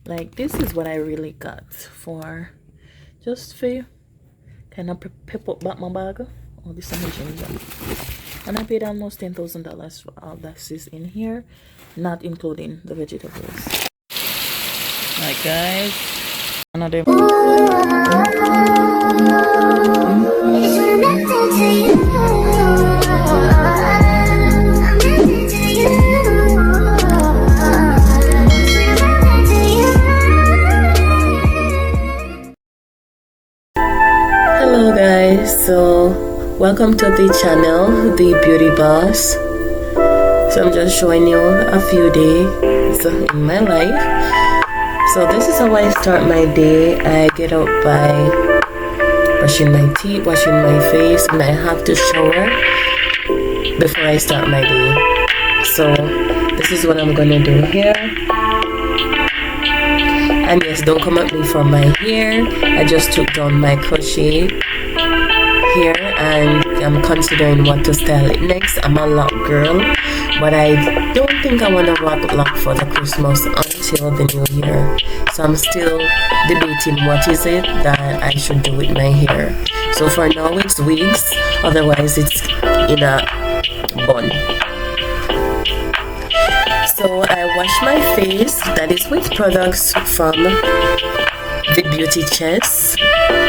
Like, this is what I really got for just for kind of pep up back my bag. Oh, this is ginger. And I paid almost $10,000 for all that is in here, not including the vegetables. Alright, guys. Another. Hello guys, so welcome to the channel, The Beaute Boss. So I'm just showing you a few days in my life. So this is how I start my day. I get up by brushing my teeth, washing my face, and I have to shower before I start my day. So this is what I'm gonna do here. And yes, don't come at me for my hair. I just took down my crochet here and I'm considering what to style it next. I'm a lock girl, but I don't think I want to rock lock for the Christmas until the new year. So I'm still debating what is it that I should do with my hair. So for now it's wigs, otherwise it's in a bun. So I wash my face, that is with products from The Beauty Chest.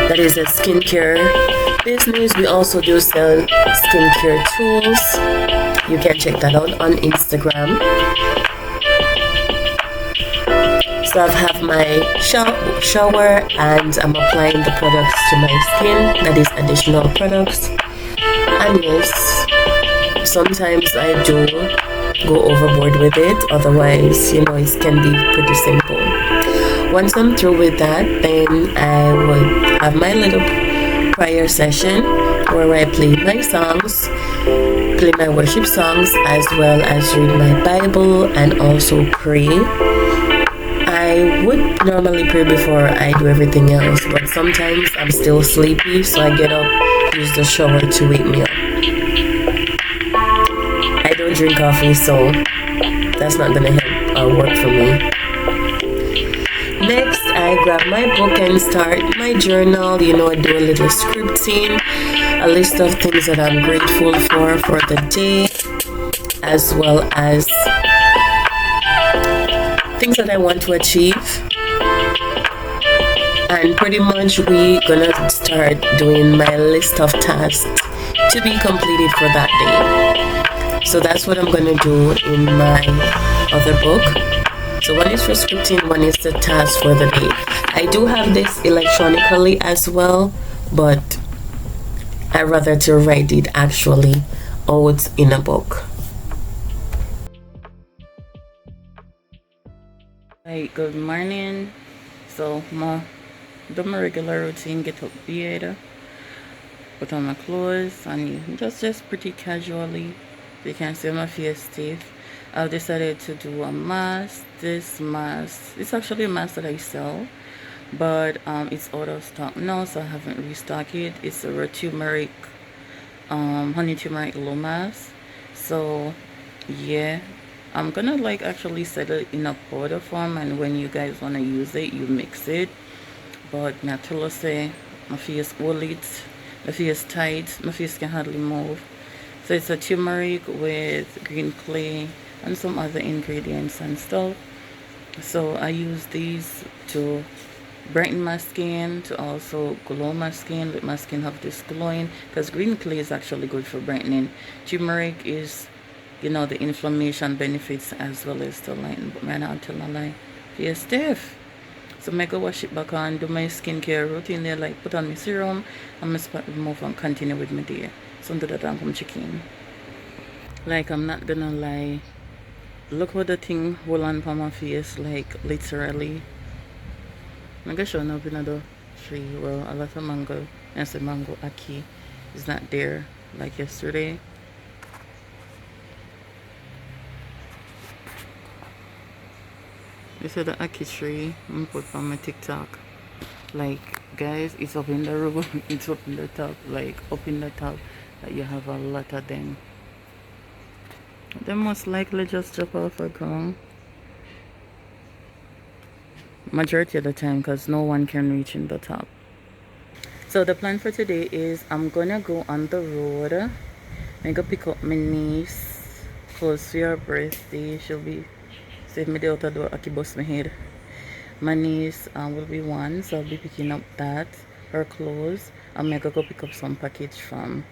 That is a skincare business. We also do sell skincare tools. You can check that out on Instagram. So I have my shower and I'm applying the products to my skin. That is additional products. And yes, sometimes I do go overboard with it, otherwise it can be pretty simple. Once I'm through with that, then I would have my little prayer session where I play my songs, play my worship songs, as well as read my Bible and also pray. I would normally pray before I do everything else, but sometimes I'm still sleepy, so I get up, use the shower to wake me up. I don't drink coffee, so that's not gonna help or work for me. Next, I grab my book and start my journal. Do a little scripting, a list of things that I'm grateful for the day, as well as things that I want to achieve. And pretty much we gonna start doing my list of tasks to be completed for that day. So that's what I'm gonna do in my other book. So one is for scripting, one is the task for the day. I do have this electronically as well, but I rather to write it actually out in a book. Hey, good morning. So do my regular routine, get up bed, put on my clothes, and just pretty casually. You can see my face stiff. I've decided to do a mask. This mask, it's actually a mask that I sell, but it's out of stock now, so I haven't restocked it. It's a turmeric, honey turmeric glow mask. So yeah, I'm gonna actually set it in a powder form, and when you guys wanna use it, you mix it. But not to say my face hold it, my face tight, my face can hardly move. So it's a turmeric with green clay and some other ingredients and stuff. So I use these to brighten my skin, to also glow my skin, let my skin have this glowing, because green clay is actually good for brightening. Turmeric is, the inflammation benefits as well as to lighten, but man, I'll tell a lie, face stiff. So I go wash it back on, do my skincare routine there, put on my serum, and my spot move and continue with my day. So do that and come check in. I'm not gonna lie, look how the thing hold on for my face, literally. I'm gonna show you up in the tree. Well, a lot of mango, I said mango aki is not there like yesterday. This is the aki tree I'm put on my TikTok. Guys, it's up in the room, it's up in the top, up in the top, you have a lot of them. They most likely just drop off a ground. majority of the time because no one can reach in the top. So the plan for today is I'm gonna go on the road. I'm gonna pick up my niece close to her birthday. She'll be save me the out the door. I keep bust my head. My niece will be one, so I'll be picking up that, her clothes. I'm gonna go pick up some package from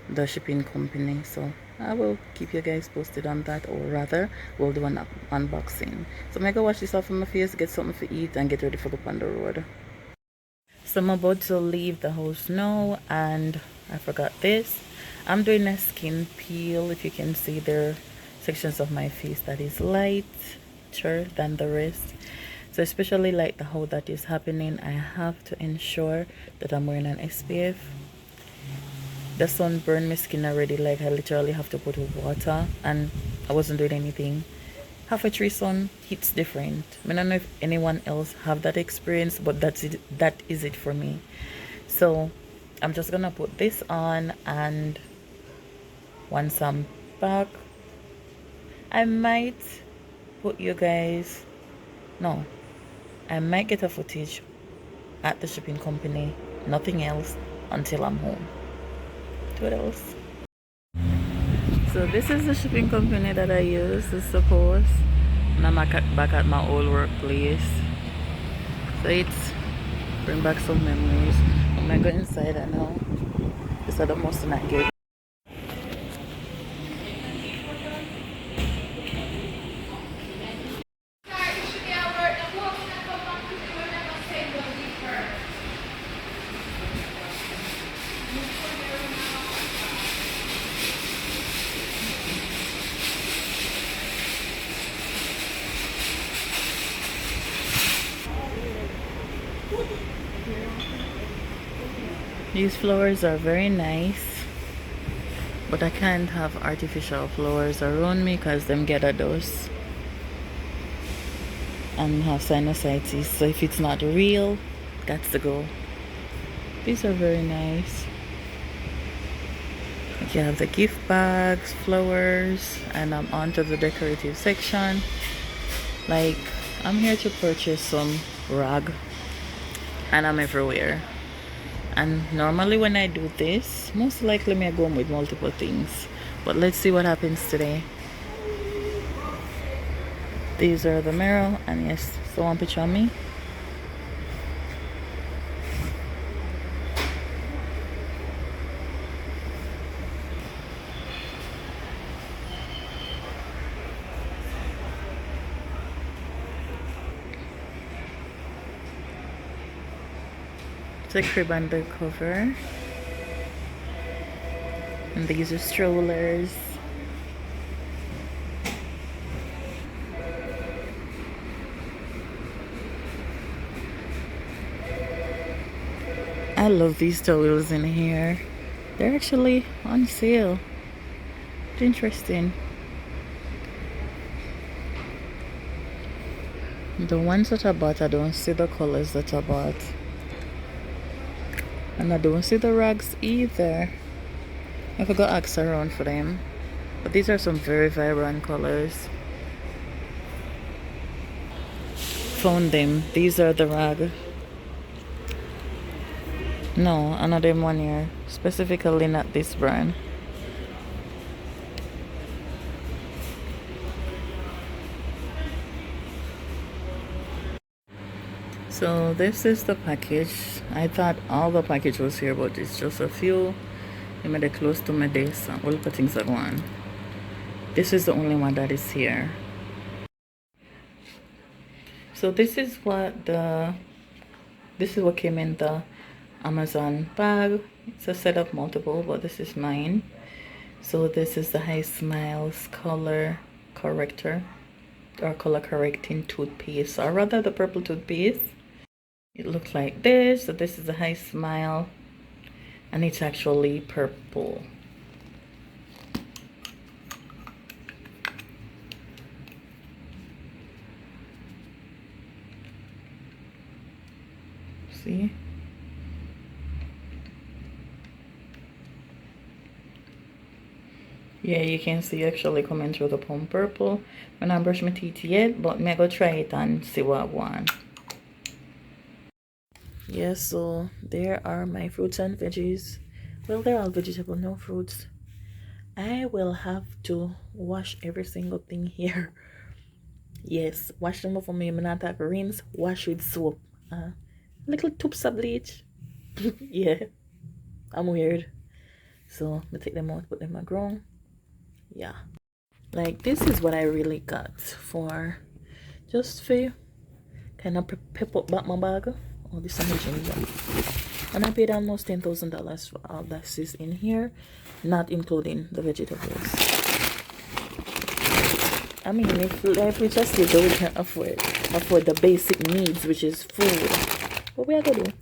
the shipping company. So I will keep you guys posted on that, or rather we'll do an unboxing. So I'm gonna go wash this off on my face, get something to eat, and get ready for go on the road. So I'm about to leave the house now, and I forgot this. I'm doing a skin peel. If you can see, there are sections of my face that is lighter than the rest. So especially like the how that is happening, I have to ensure that I'm wearing an SPF. The sun burned my skin already. Like I literally have to put water, and I wasn't doing anything. Half a tree sun hits different. I don't know if anyone else have that experience, but that's it. That is it for me. So I'm just gonna put this on, and once I'm back, I might put you guys. No, I might get a footage at the shipping company. Nothing else until I'm home. What else? So this is the shipping company that I use to support. And I'm back at my old workplace. So it's bring back some memories. I'm gonna go inside and now. This is the most not good. These flowers are very nice, but I can't have artificial flowers around me because them get a dose and have sinusitis. So if it's not real, that's the go. These are very nice. You have the gift bags, flowers, and I'm on to the decorative section. Like, I'm here to purchase some rag, and I'm everywhere. And normally when I do this, most likely me I go with multiple things, but let's see what happens today. These are the mirror, and yes, so one picture of me. The crib under cover, and these are strollers. I love these towels in here. They're actually on sale. Interesting. The ones that I bought, I don't see the colors that I bought. And I don't see the rags either. I forgot to ask around for them. But these are some very vibrant colors. Found them. These are the rag. No, another one here. Specifically not this brand. So this is the package. I thought all the package was here, but it's just a few. I made it close to my desk. All the things are gone. This is the only one that is here. So this is what came in the Amazon bag. It's a set of multiple, but this is mine. So this is the High Smiles color corrector, or color correcting toothpaste, or rather the purple toothpaste. It looks like this. So this is the High Smile, and it's actually purple. See? Yeah, you can see actually coming through the pump purple. When I brush my teeth yet, but me go try it and see what I want. Yes, so there are my fruits and veggies. Well, they're all vegetable, no fruits. I will have to wash every single thing here. Yes, wash them before me. I'm not have rinse, wash with soap. Little tubes of bleach. Yeah, I'm weird. So I take them out, put them on the ground. Yeah. Like this is what I really got for just for kind of pep up back my bag. Oh, this is ginger. And I paid almost $10,000 for all that is in here, not including the vegetables. I mean, if life we just did, we can afford the basic needs, which is food. What we are gonna do?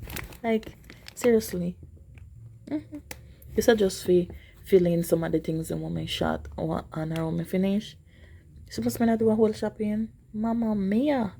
Like, seriously. This is just for filling some of the things in one shot or on our when finish. Supposed to do a whole shopping. Mama mia.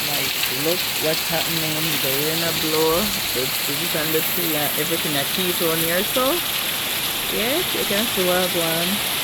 Like, look what's happening. The rain a blow, the trees and the tree and everything that keeps on here. So, yes, you can see what I'm going.